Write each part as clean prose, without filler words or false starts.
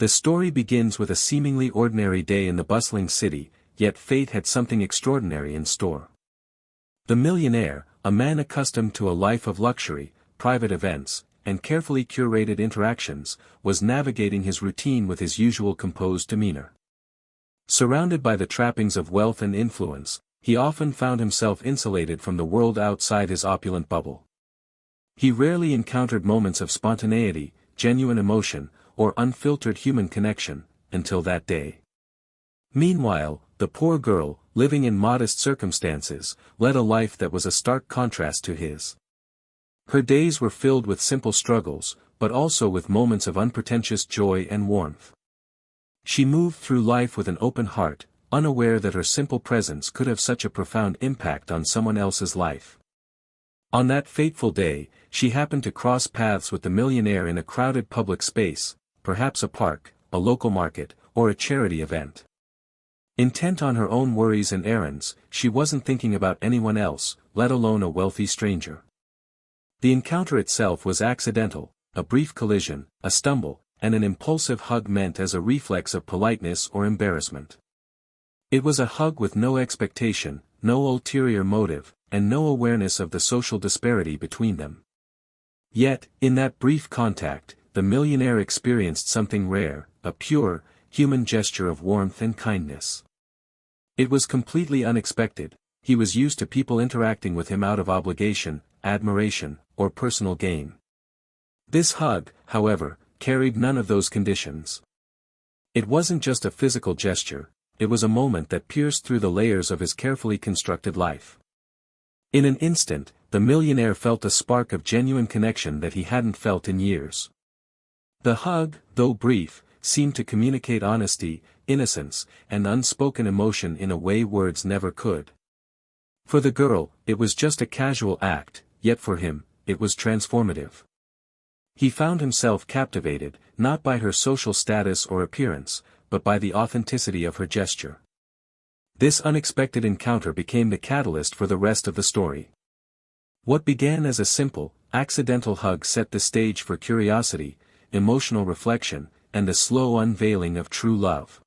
The story begins with a seemingly ordinary day in the bustling city, yet fate had something extraordinary in store. The millionaire, a man accustomed to a life of luxury, private events, and carefully curated interactions, was navigating his routine with his usual composed demeanor. Surrounded by the trappings of wealth and influence, he often found himself insulated from the world outside his opulent bubble. He rarely encountered moments of spontaneity, genuine emotion, or unfiltered human connection, until that day. Meanwhile, the poor girl, living in modest circumstances, led a life that was a stark contrast to his. Her days were filled with simple struggles, but also with moments of unpretentious joy and warmth. She moved through life with an open heart, unaware that her simple presence could have such a profound impact on someone else's life. On that fateful day, she happened to cross paths with the millionaire in a crowded public space, perhaps a park, a local market, or a charity event. Intent on her own worries and errands, she wasn't thinking about anyone else, let alone a wealthy stranger. The encounter itself was accidental, a brief collision, a stumble, and an impulsive hug meant as a reflex of politeness or embarrassment. It was a hug with no expectation, no ulterior motive, and no awareness of the social disparity between them. Yet, in that brief contact, the millionaire experienced something rare, a pure, human gesture of warmth and kindness. It was completely unexpected. He was used to people interacting with him out of obligation, admiration, or personal gain. This hug, however, carried none of those conditions. It wasn't just a physical gesture, it was a moment that pierced through the layers of his carefully constructed life. In an instant, the millionaire felt a spark of genuine connection that he hadn't felt in years. The hug, though brief, seemed to communicate honesty, innocence, and unspoken emotion in a way words never could. For the girl, it was just a casual act, yet for him, it was transformative. He found himself captivated, not by her social status or appearance, but by the authenticity of her gesture. This unexpected encounter became the catalyst for the rest of the story. What began as a simple, accidental hug set the stage for curiosity, emotional reflection, and the slow unveiling of true love.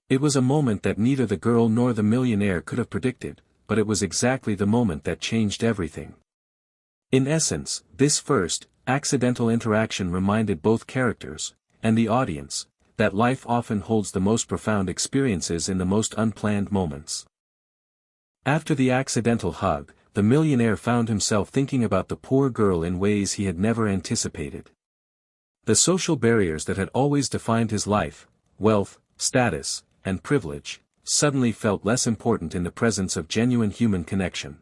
It was a moment that neither the girl nor the millionaire could have predicted, but it was exactly the moment that changed everything. In essence, this first, accidental interaction reminded both characters, and the audience, that life often holds the most profound experiences in the most unplanned moments. After the accidental hug, the millionaire found himself thinking about the poor girl in ways he had never anticipated. The social barriers that had always defined his life, wealth, status, and privilege, suddenly felt less important in the presence of genuine human connection.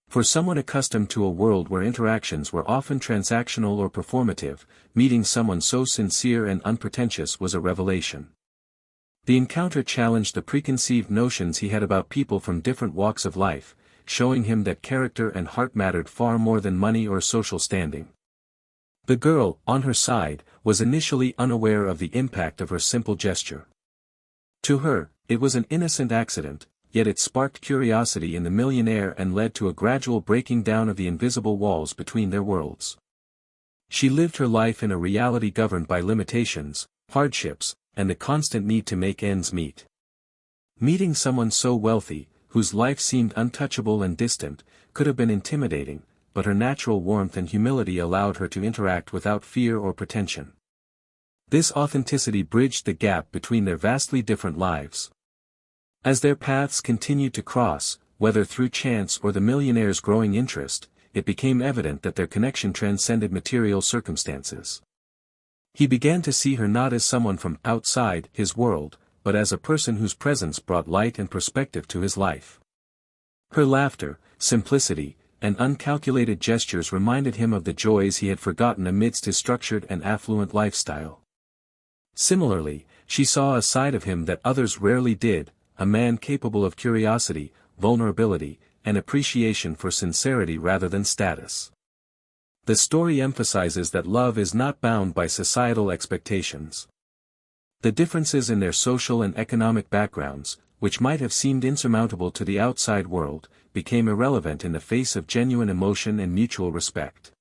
For someone accustomed to a world where interactions were often transactional or performative, meeting someone so sincere and unpretentious was a revelation. The encounter challenged the preconceived notions he had about people from different walks of life, showing him that character and heart mattered far more than money or social standing. The girl, on her side, was initially unaware of the impact of her simple gesture. To her, it was an innocent accident, yet it sparked curiosity in the millionaire and led to a gradual breaking down of the invisible walls between their worlds. She lived her life in a reality governed by limitations, hardships, and the constant need to make ends meet. Meeting someone so wealthy, whose life seemed untouchable and distant, could have been intimidating, but her natural warmth and humility allowed her to interact without fear or pretension. This authenticity bridged the gap between their vastly different lives. As their paths continued to cross, whether through chance or the millionaire's growing interest, it became evident that their connection transcended material circumstances. He began to see her not as someone from outside his world, but as a person whose presence brought light and perspective to his life. Her laughter, simplicity, and uncalculated gestures reminded him of the joys he had forgotten amidst his structured and affluent lifestyle. Similarly, she saw a side of him that others rarely did, a man capable of curiosity, vulnerability, and appreciation for sincerity rather than status. The story emphasizes that love is not bound by societal expectations. The differences in their social and economic backgrounds, which might have seemed insurmountable to the outside world, became irrelevant in the face of genuine emotion and mutual respect.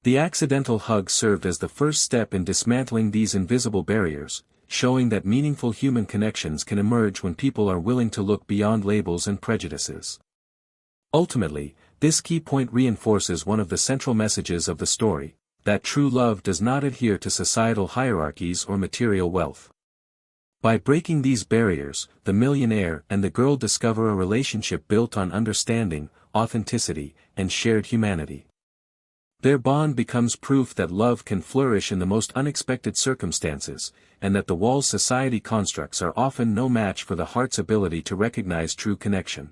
The accidental hug served as the first step in dismantling these invisible barriers, showing that meaningful human connections can emerge when people are willing to look beyond labels and prejudices. Ultimately, this key point reinforces one of the central messages of the story, that true love does not adhere to societal hierarchies or material wealth. By breaking these barriers, the millionaire and the girl discover a relationship built on understanding, authenticity, and shared humanity. Their bond becomes proof that love can flourish in the most unexpected circumstances, and that the walls society constructs are often no match for the heart's ability to recognize true connection.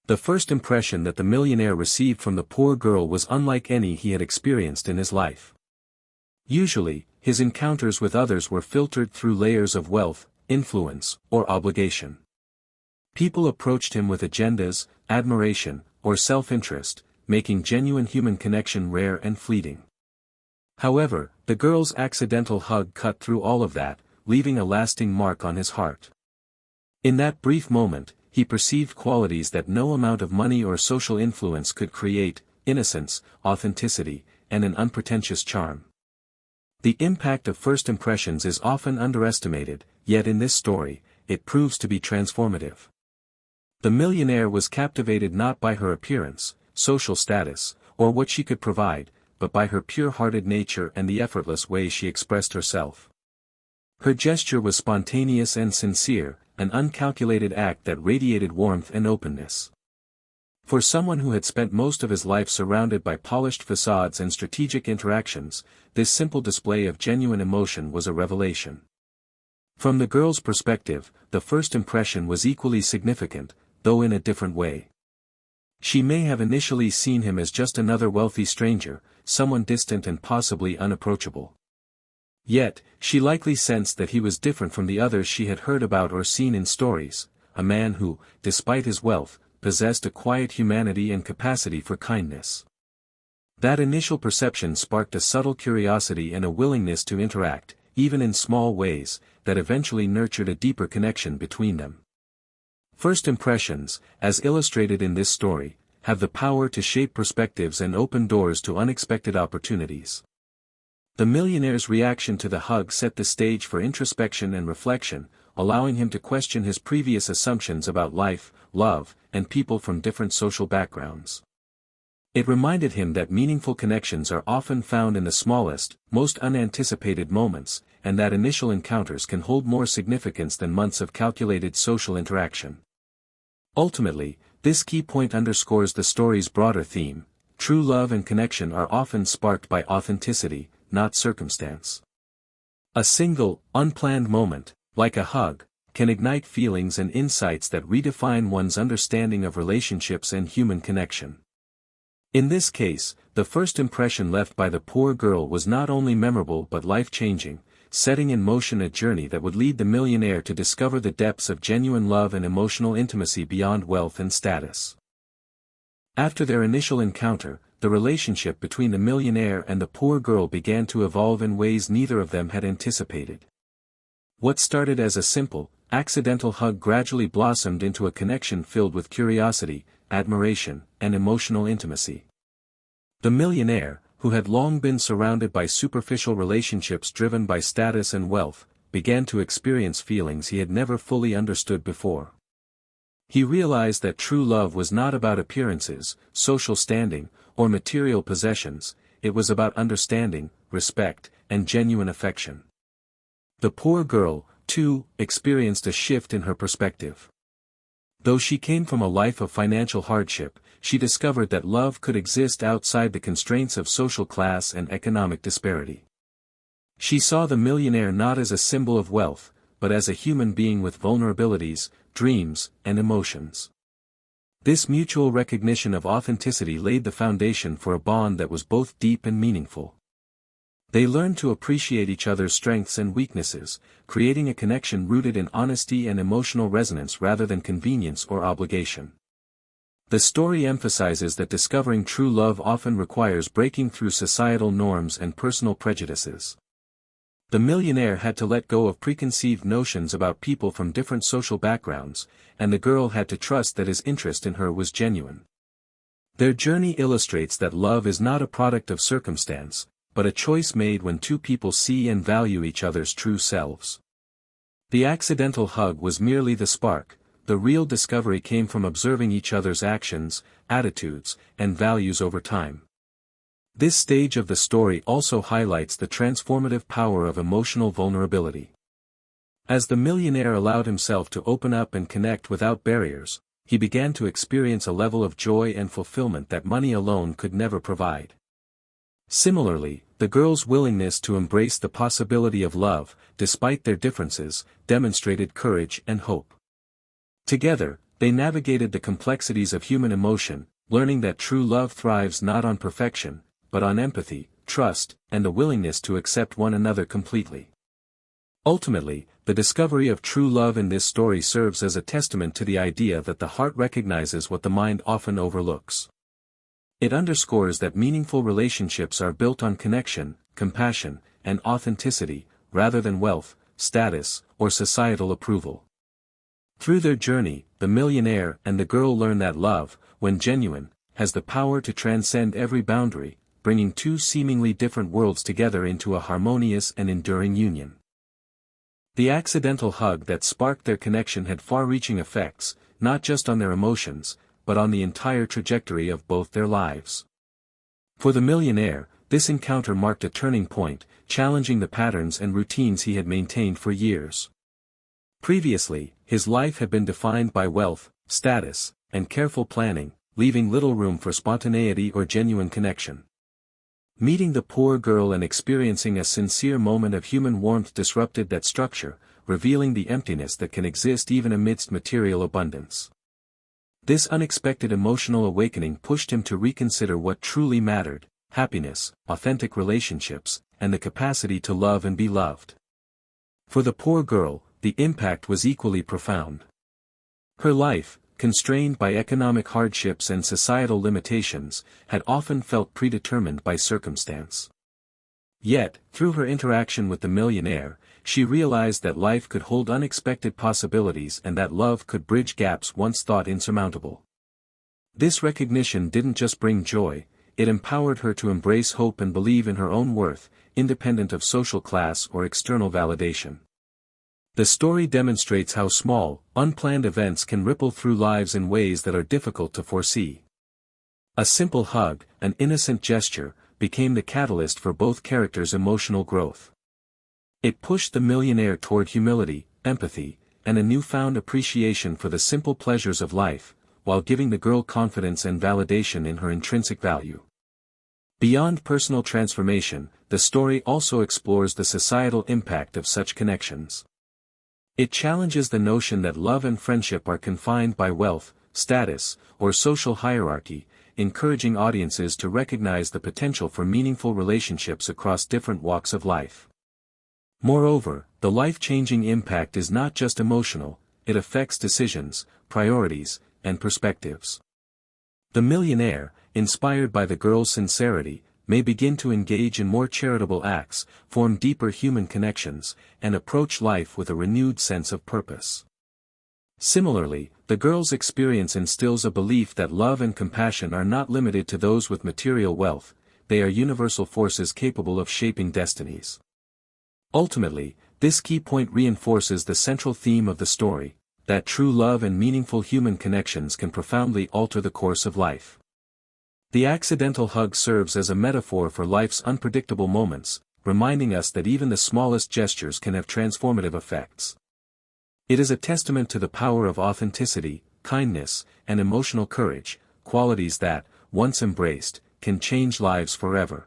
The first impression that the millionaire received from the poor girl was unlike any he had experienced in his life. Usually, his encounters with others were filtered through layers of wealth, influence, or obligation. People approached him with agendas, admiration, or self-interest, making genuine human connection rare and fleeting. However, the girl's accidental hug cut through all of that, leaving a lasting mark on his heart. In that brief moment, he perceived qualities that no amount of money or social influence could create: innocence, authenticity, and an unpretentious charm. The impact of first impressions is often underestimated, yet in this story, it proves to be transformative. The millionaire was captivated not by her appearance, social status, or what she could provide, but by her pure-hearted nature and the effortless way she expressed herself. Her gesture was spontaneous and sincere, an uncalculated act that radiated warmth and openness. For someone who had spent most of his life surrounded by polished facades and strategic interactions, this simple display of genuine emotion was a revelation. From the girl's perspective, the first impression was equally significant, though in a different way. She may have initially seen him as just another wealthy stranger, someone distant and possibly unapproachable. Yet, she likely sensed that he was different from the others she had heard about or seen in stories, a man who, despite his wealth, possessed a quiet humanity and capacity for kindness. That initial perception sparked a subtle curiosity and a willingness to interact, even in small ways, that eventually nurtured a deeper connection between them. First impressions, as illustrated in this story, have the power to shape perspectives and open doors to unexpected opportunities. The millionaire's reaction to the hug set the stage for introspection and reflection, allowing him to question his previous assumptions about life, love, and people from different social backgrounds. It reminded him that meaningful connections are often found in the smallest, most unanticipated moments, and that initial encounters can hold more significance than months of calculated social interaction. Ultimately, this key point underscores the story's broader theme: true love and connection are often sparked by authenticity, not circumstance. A single, unplanned moment, like a hug, can ignite feelings and insights that redefine one's understanding of relationships and human connection. In this case, the first impression left by the poor girl was not only memorable but life-changing, setting in motion a journey that would lead the millionaire to discover the depths of genuine love and emotional intimacy beyond wealth and status. After their initial encounter, the relationship between the millionaire and the poor girl began to evolve in ways neither of them had anticipated. What started as a simple, accidental hug gradually blossomed into a connection filled with curiosity, admiration, and emotional intimacy. The millionaire, who had long been surrounded by superficial relationships driven by status and wealth, began to experience feelings he had never fully understood before. He realized that true love was not about appearances, social standing, or material possessions; it was about understanding, respect, and genuine affection. The poor girl, too, experienced a shift in her perspective. Though she came from a life of financial hardship, she discovered that love could exist outside the constraints of social class and economic disparity. She saw the millionaire not as a symbol of wealth, but as a human being with vulnerabilities, dreams, and emotions. This mutual recognition of authenticity laid the foundation for a bond that was both deep and meaningful. They learned to appreciate each other's strengths and weaknesses, creating a connection rooted in honesty and emotional resonance rather than convenience or obligation. The story emphasizes that discovering true love often requires breaking through societal norms and personal prejudices. The millionaire had to let go of preconceived notions about people from different social backgrounds, and the girl had to trust that his interest in her was genuine. Their journey illustrates that love is not a product of circumstance, but a choice made when two people see and value each other's true selves. The accidental hug was merely the spark. The real discovery came from observing each other's actions, attitudes, and values over time. This stage of the story also highlights the transformative power of emotional vulnerability. As the millionaire allowed himself to open up and connect without barriers, he began to experience a level of joy and fulfillment that money alone could never provide. Similarly, the girl's willingness to embrace the possibility of love, despite their differences, demonstrated courage and hope. Together, they navigated the complexities of human emotion, learning that true love thrives not on perfection, but on empathy, trust, and the willingness to accept one another completely. Ultimately, the discovery of true love in this story serves as a testament to the idea that the heart recognizes what the mind often overlooks. It underscores that meaningful relationships are built on connection, compassion, and authenticity, rather than wealth, status, or societal approval. Through their journey, the millionaire and the girl learn that love, when genuine, has the power to transcend every boundary, bringing two seemingly different worlds together into a harmonious and enduring union. The accidental hug that sparked their connection had far-reaching effects, not just on their emotions, but on the entire trajectory of both their lives. For the millionaire, this encounter marked a turning point, challenging the patterns and routines he had maintained for years. Previously, his life had been defined by wealth, status, and careful planning, leaving little room for spontaneity or genuine connection. Meeting the poor girl and experiencing a sincere moment of human warmth disrupted that structure, revealing the emptiness that can exist even amidst material abundance. This unexpected emotional awakening pushed him to reconsider what truly mattered: happiness, authentic relationships, and the capacity to love and be loved. For the poor girl, the impact was equally profound. Her life, constrained by economic hardships and societal limitations, had often felt predetermined by circumstance. Yet, through her interaction with the millionaire, she realized that life could hold unexpected possibilities and that love could bridge gaps once thought insurmountable. This recognition didn't just bring joy, it empowered her to embrace hope and believe in her own worth, independent of social class or external validation. The story demonstrates how small, unplanned events can ripple through lives in ways that are difficult to foresee. A simple hug, an innocent gesture, became the catalyst for both characters' emotional growth. It pushed the millionaire toward humility, empathy, and a newfound appreciation for the simple pleasures of life, while giving the girl confidence and validation in her intrinsic value. Beyond personal transformation, the story also explores the societal impact of such connections. It challenges the notion that love and friendship are confined by wealth, status, or social hierarchy, encouraging audiences to recognize the potential for meaningful relationships across different walks of life. Moreover, the life-changing impact is not just emotional, it affects decisions, priorities, and perspectives. The millionaire, inspired by the girl's sincerity, may begin to engage in more charitable acts, form deeper human connections, and approach life with a renewed sense of purpose. Similarly, the girl's experience instills a belief that love and compassion are not limited to those with material wealth, they are universal forces capable of shaping destinies. Ultimately, this key point reinforces the central theme of the story, that true love and meaningful human connections can profoundly alter the course of life. The accidental hug serves as a metaphor for life's unpredictable moments, reminding us that even the smallest gestures can have transformative effects. It is a testament to the power of authenticity, kindness, and emotional courage, qualities that, once embraced, can change lives forever.